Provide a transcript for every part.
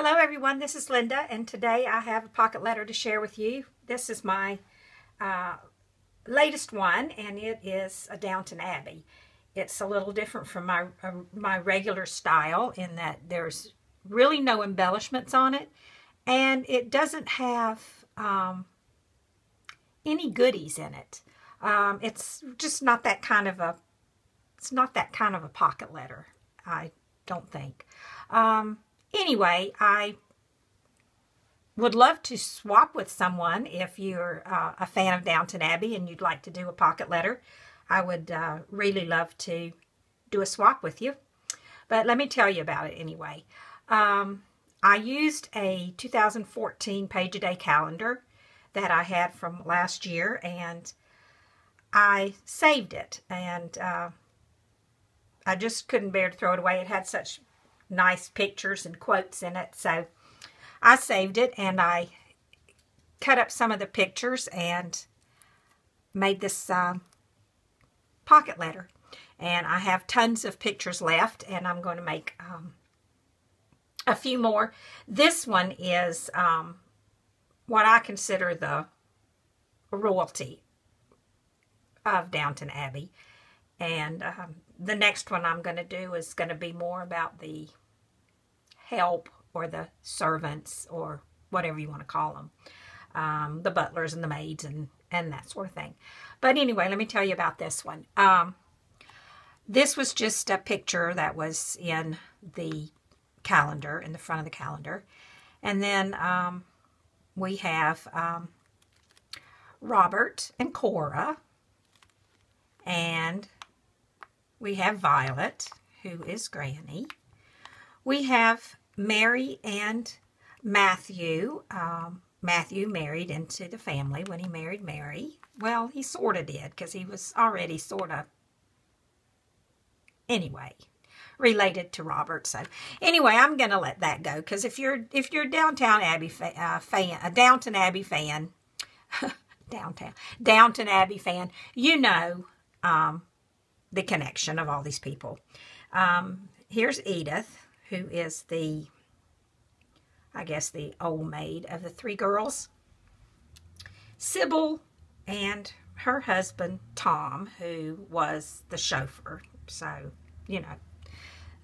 Hello everyone, this is Linda, and today I have a pocket letter to share with you. This is my latest one, and it is a Downton Abbey. It's a little different from my regular style in that there's really no embellishments on it, and it doesn't have any goodies in it. It's just not that kind of a pocket letter, I don't think. Anyway, I would love to swap with someone if you're a fan of Downton Abbey and you'd like to do a pocket letter. I would really love to do a swap with you. But let me tell you about it anyway. I used a 2014 page-a-day calendar that I had from last year, and I saved it. And I just couldn't bear to throw it away. It had such nice pictures and quotes in it, so I saved it, and I cut up some of the pictures and made this pocket letter. And I have tons of pictures left, and I'm going to make a few more. This one is what I consider the royalty of Downton Abbey, and the next one I'm going to do is going to be more about the help or the servants or whatever you want to call them. The butlers and the maids and that sort of thing. But anyway, let me tell you about this one. This was just a picture that was in the calendar, in the front of the calendar. And then we have Robert and Cora, and we have Violet, who is Granny. We have Mary and Matthew. Matthew married into the family when he married Mary. Well, he sort of did, because he was already sort of, anyway, related to Robert. So anyway, I'm going to let that go, because if you're a Downton Abbey Downton Abbey fan, Downton Abbey fan, you know the connection of all these people. Here's Edith, who is I guess the old maid of the three girls. Sybil and her husband, Tom, who was the chauffeur. So, you know,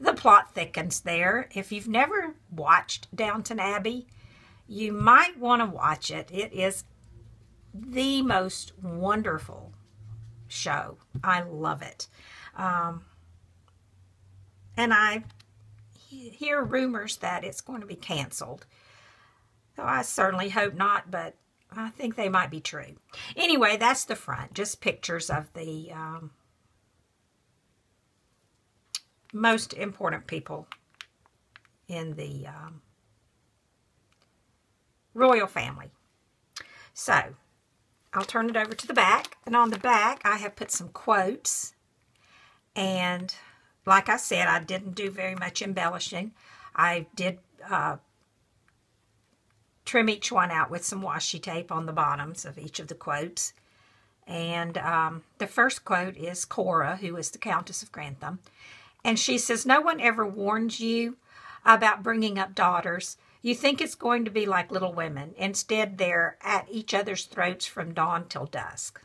the plot thickens there. If you've never watched Downton Abbey, you might want to watch it. It is the most wonderful show. I love it. And I hear rumors that it's going to be canceled. Though I certainly hope not, but I think they might be true. Anyway, that's the front. Just pictures of the most important people in the royal family. So, I'll turn it over to the back. And on the back, I have put some quotes. And like I said, I didn't do very much embellishing. I did trim each one out with some washi tape on the bottoms of each of the quotes. And the first quote is Cora, who is the Countess of Grantham. And she says, "No one ever warns you about bringing up daughters. You think it's going to be like Little Women. Instead, they're at each other's throats from dawn till dusk."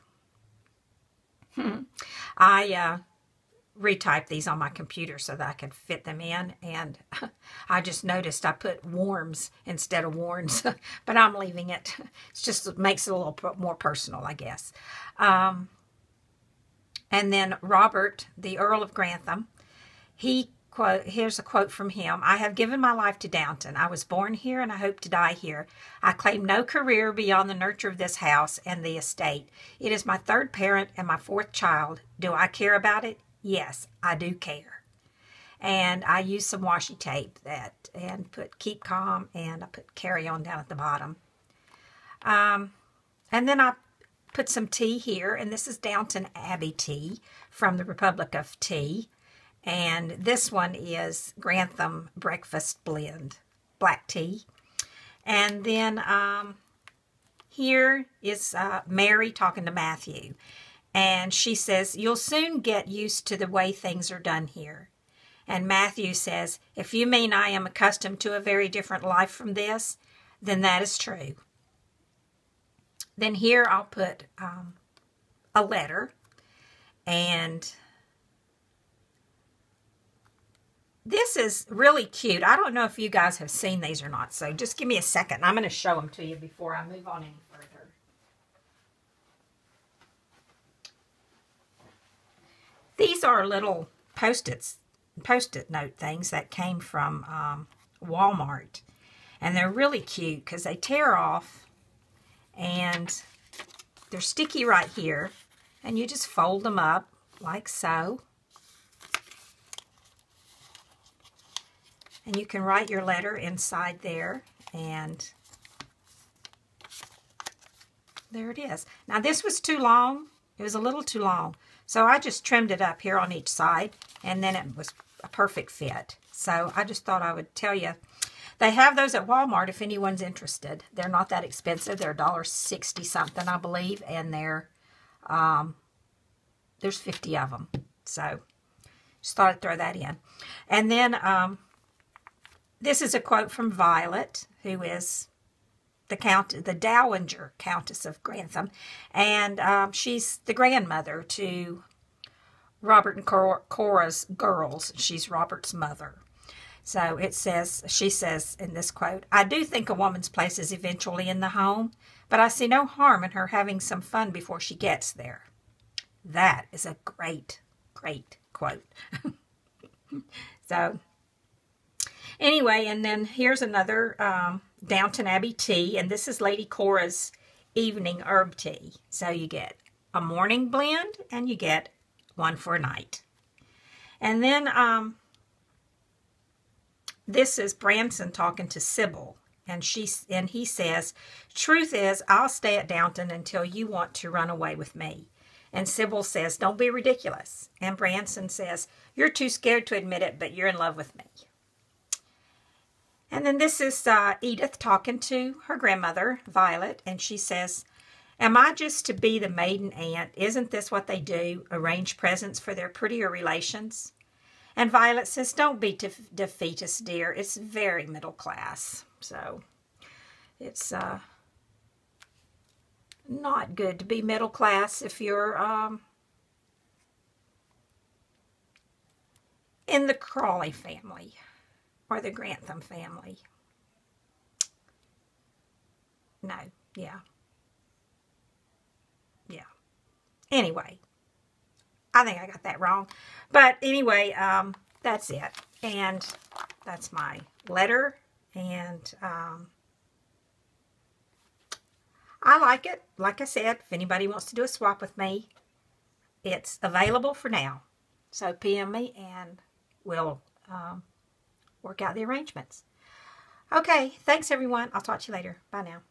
I retyped these on my computer so that I could fit them in, and I just noticed I put warms instead of warns, but I'm leaving it. It's just, it makes it a little more personal, I guess. And then Robert, the Earl of Grantham, here's a quote from him. "I have given my life to Downton. I was born here and I hope to die here. I claim no career beyond the nurture of this house and the estate. It is my third parent and my fourth child. Do I care about it? Yes, I do care." And I used some washi tape and put "keep calm," and I put "carry on" down at the bottom. And then I put some tea here, and this is Downton Abbey tea from the Republic of Tea. And this one is Grantham Breakfast Blend, black tea. And then here is Mary talking to Matthew. And she says, "You'll soon get used to the way things are done here. And Matthew says, if you mean I am accustomed to a very different life from this, then that is true. Then here I'll put a letter. And this is really cute. I don't know if you guys have seen these or not, so just give me a second. I'm going to show them to you before I move on any further. These are little Post-it note things that came from Walmart. And they're really cute because they tear off and they're sticky right here. And you just fold them up like so. And you can write your letter inside there. And there it is. Now this was too long. It was a little too long. So I just trimmed it up here on each side. And then it was a perfect fit. So I just thought I would tell you. They have those at Walmart if anyone's interested. They're not that expensive. They're $1.60 something, I believe. And they're there's 50 of them. So just thought I'd throw that in. And then this is a quote from Violet, who is the Dowager Countess of Grantham. And she's the grandmother to Robert and Cora's girls. She's Robert's mother. So it says, she says in this quote, I do think a woman's place is eventually in the home, but I see no harm in her having some fun before she gets there. That is a great, great quote. So, anyway, and then here's another Downton Abbey tea, and this is Lady Cora's evening herb tea. So you get a morning blend, and you get one for a night. And then this is Branson talking to Sybil, and he says, truth is, I'll stay at Downton until you want to run away with me. And Sybil says, don't be ridiculous. And Branson says, you're too scared to admit it, but you're in love with me. And then this is Edith talking to her grandmother, Violet, and she says, am I just to be the maiden aunt? Isn't this what they do, arrange presents for their prettier relations? And Violet says, don't be defeatist, dear. It's very middle class. So it's not good to be middle class if you're in the Crawley family or the Grantham family. No, yeah. Yeah. Anyway, I think I got that wrong. But anyway, that's it. And that's my letter. And I like it. Like I said, if anybody wants to do a swap with me, it's available for now. So PM me and we'll work out the arrangements. Okay, thanks everyone. I'll talk to you later. Bye now.